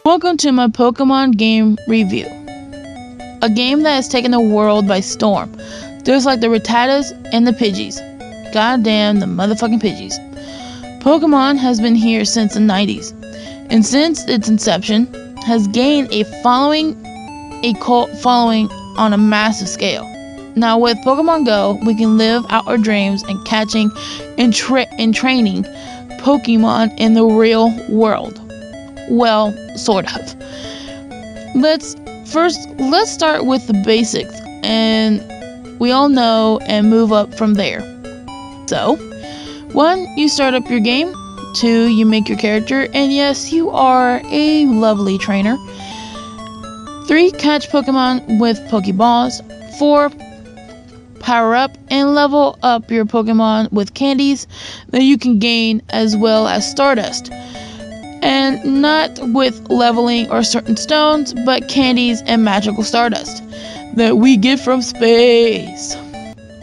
Welcome to my Pokemon game review. A game that has taken the world by storm, just like the Rattatas and the Pidgeys. Goddamn the motherfucking Pidgeys. Pokemon has been here since the 90s, and since its inception, has gained a cult following on a massive scale. Now with Pokemon Go, we can live out our dreams and catching and training Pokemon in the real world. Well, sort of. Let's start with the basics, and we all know, and move up from there. So, 1, you start up your game. 2, you make your character, and yes, you are a lovely trainer. 3, catch Pokemon with Pokeballs. 4, power up and level up your Pokemon with candies that you can gain, as well as Stardust. And not with leveling or certain stones, but candies and magical Stardust that we get from space.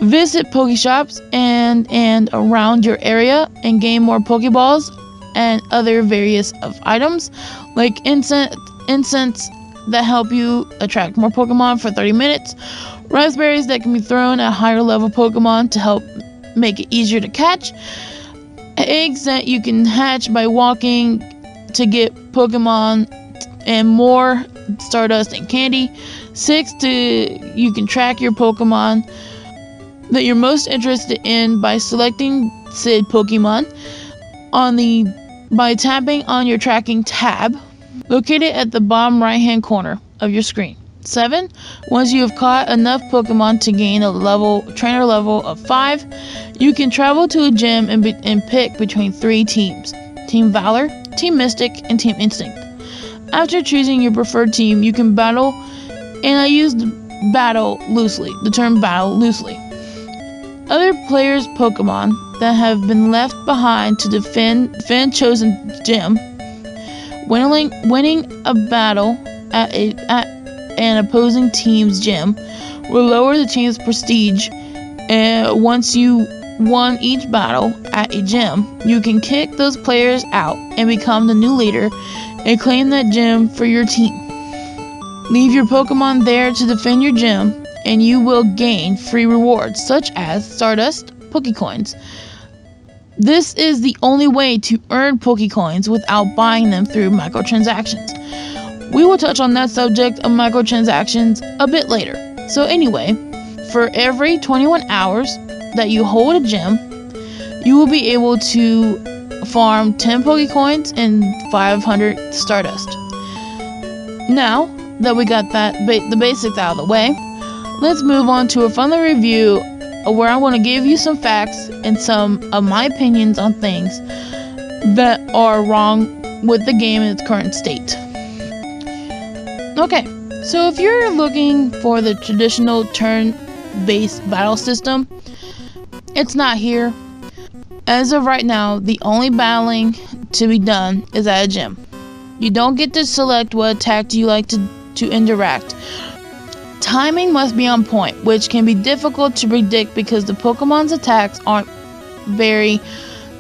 Visit Pokeshops and around your area and gain more Pokeballs and other various of items like incense that help you attract more Pokemon for 30 minutes, raspberries that can be thrown at higher level Pokemon to help make it easier to catch, eggs that you can hatch by walking to get Pokemon, and more Stardust and candy. 6, you can track your Pokemon that you're most interested in by selecting said Pokemon by tapping on your tracking tab located at the bottom right hand corner of your screen. 7, once you have caught enough Pokemon to gain a trainer level of 5, you can travel to a gym and pick between 3 teams: Team Valor, Team Mystic, and Team Instinct. After choosing your preferred team, you can battle, and I use the term battle loosely. Other players' Pokemon that have been left behind to defend chosen gym. Winning a battle at an opposing team's gym will lower the team's prestige, and once you won each battle at a gym, you can kick those players out and become the new leader and claim that gym for your team. Leave your Pokemon there to defend your gym, and you will gain free rewards such as Stardust, Pokecoins. This is the only way to earn Pokecoins without buying them through microtransactions. We will touch on that subject of microtransactions a bit later. So anyway, for every 21 hours that you hold a gym, you will be able to farm 10 Pokecoins and 500 Stardust. Now that we got the basics out of the way, let's move on to a fun review where I want to give you some facts and some of my opinions on things that are wrong with the game in its current state. Okay, so if you're looking for the traditional turn-based battle system, it's not here. As of right now, the only battling to be done is at a gym. You don't get to select what attack you like to interact. Timing must be on point, which can be difficult to predict because the Pokemon's attacks aren't very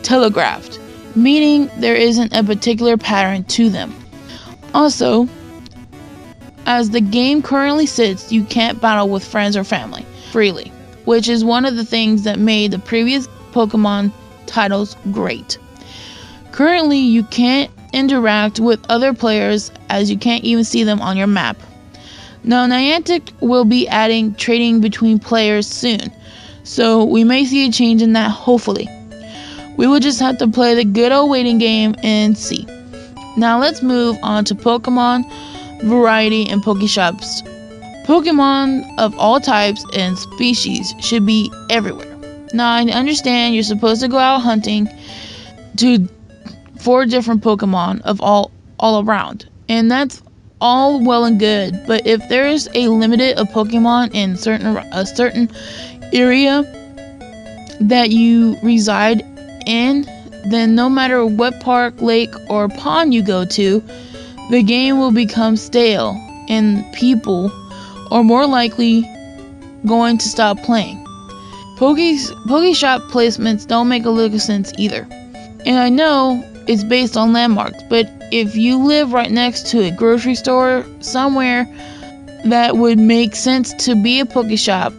telegraphed, meaning there isn't a particular pattern to them. Also, as the game currently sits, you can't battle with friends or family freely, which is one of the things that made the previous Pokemon titles great. Currently, you can't interact with other players as you can't even see them on your map. Now, Niantic will be adding trading between players soon, so we may see a change in that hopefully. We will just have to play the good old waiting game and see. Now let's move on to Pokemon variety and Pokeshops. Pokemon of all types and species should be everywhere. Now I understand you're supposed to go out hunting for different Pokemon of all around, and that's all well and good, but if there's a limit of Pokemon in a certain area that you reside in, then no matter what park, lake, or pond you go to, the game will become stale and people are more likely going to stop playing. Pokeshop placements don't make a lick of sense either. And I know it's based on landmarks, but if you live right next to a grocery store somewhere that would make sense to be a Poke Shop,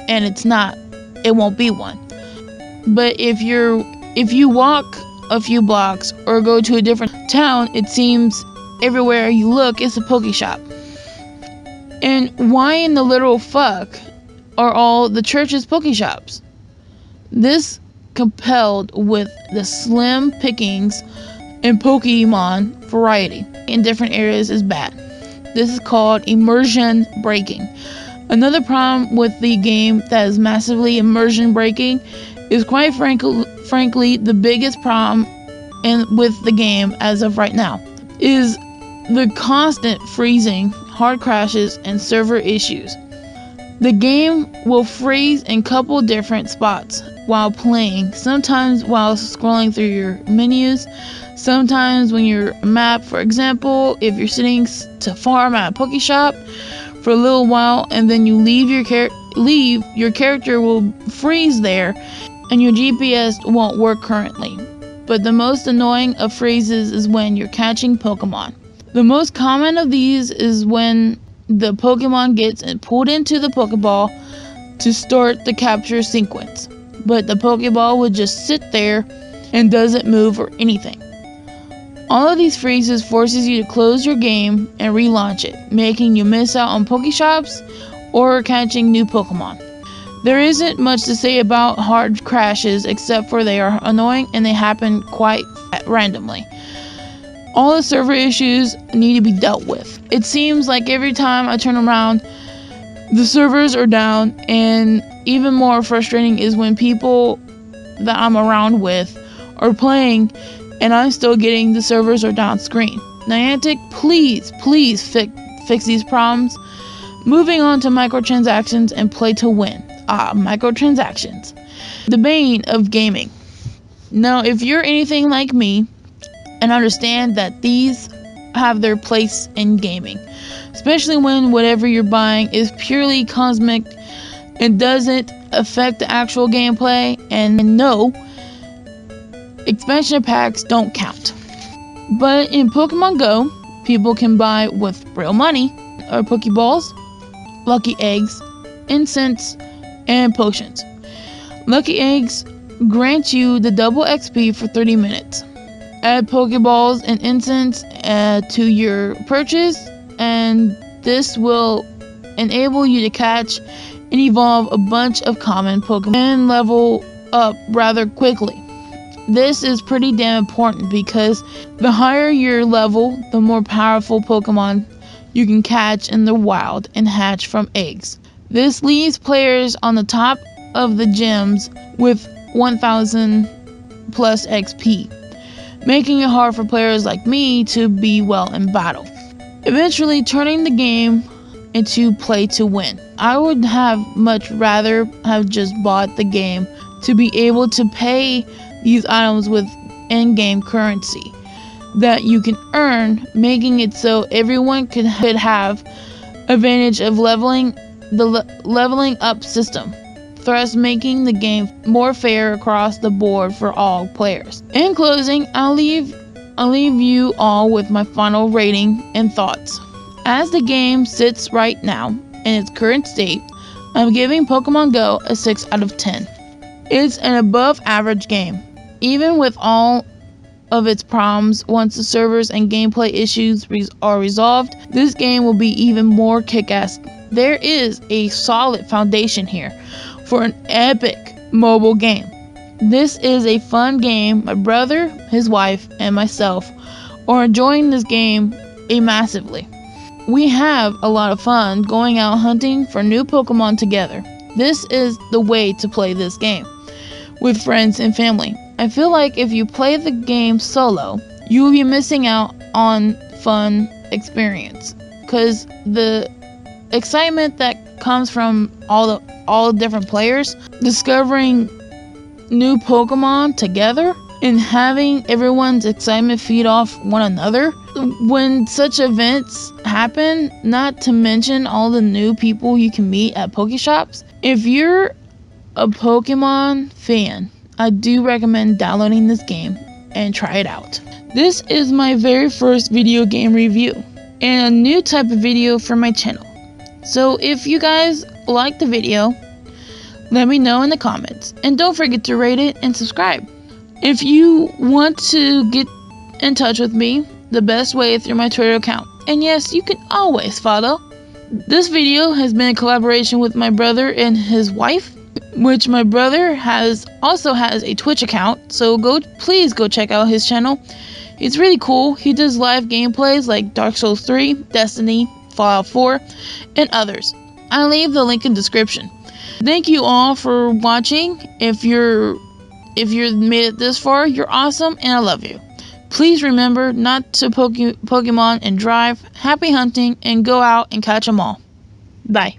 and it's not, it won't be one. But if you walk a few blocks or go to a different town, it seems everywhere you look is a Poke Shop. And why in the literal fuck are all the churches Poke Shops? This, coupled with the slim pickings and Pokemon variety in different areas, is bad. This is called immersion breaking. Another problem with the game that is massively immersion breaking is quite frankly the biggest problem with the game as of right now is the constant freezing, hard crashes, and server issues. The game will freeze in a couple different spots while playing, sometimes while scrolling through your menus, sometimes when your map, for example, if you're sitting to farm at a Poke Shop for a little while and then you leave, your character will freeze there and your GPS won't work currently. But the most annoying of freezes is when you're catching Pokemon. The most common of these is when the Pokemon gets pulled into the Pokeball to start the capture sequence, but the Pokeball would just sit there and doesn't move or anything. All of these freezes forces you to close your game and relaunch it, making you miss out on Poke Shops or catching new Pokemon. There isn't much to say about hard crashes except for they are annoying and they happen quite randomly. All the server issues need to be dealt with. It seems like every time I turn around, the servers are down, and even more frustrating is when people that I'm around with are playing and I'm still getting the servers are down screen. Niantic, please fix these problems. Moving on to microtransactions and play to win. Microtransactions. The bane of gaming. Now, if you're anything like me and understand that these have their place in gaming, especially when whatever you're buying is purely cosmetic and doesn't affect the actual gameplay, and no, expansion packs don't count. But in Pokemon Go, people can buy with real money or Pokeballs, lucky eggs, incense, and potions. Lucky eggs grant you the double XP for 30 minutes. Add Pokeballs and incense to your purchase, and this will enable you to catch and evolve a bunch of common Pokemon and level up rather quickly. This is pretty damn important because the higher your level, the more powerful Pokemon you can catch in the wild and hatch from eggs. This leaves players on the top of the gyms with 1000 plus XP, making it hard for players like me to be well in battle, eventually turning the game into play to win. I would have much rather have just bought the game to be able to pay these items with in-game currency that you can earn, making it so everyone could have advantage of leveling up system, thus making the game more fair across the board for all players. In closing, I'll leave you all with my final rating and thoughts. As the game sits right now in its current state, I'm giving Pokemon Go a 6 out of 10. It's an above average game. Even with all of its problems, once the servers and gameplay issues are resolved, this game will be even more kick-ass. There is a solid foundation here for an epic mobile game. This is a fun game. My brother, his wife, and myself are enjoying this game massively. We have a lot of fun going out hunting for new Pokemon together. This is the way to play this game with friends and family. I feel like if you play the game solo, you will be missing out on fun experience, because the excitement that comes from all the different players discovering new Pokemon together and having everyone's excitement feed off one another when such events happen, not to mention all the new people you can meet at Poke Shops. If you're a Pokemon fan, I do recommend downloading this game and try it out. This is my very first video game review and a new type of video for my channel. So if you guys like the video, let me know in the comments, and don't forget to rate it and subscribe. If you want to get in touch with me, the best way is through my Twitter account. And yes, you can always follow. This video has been in collaboration with my brother and his wife, which my brother also has a Twitch account, so please go check out his channel. It's really cool. He does live gameplays like Dark Souls 3, Destiny, Fallout 4, and others. I'll leave the link in the description. Thank you all for watching. If you're made it this far, you're awesome and I love you. Please remember not to Pokemon and drive. Happy hunting and go out and catch them all. Bye.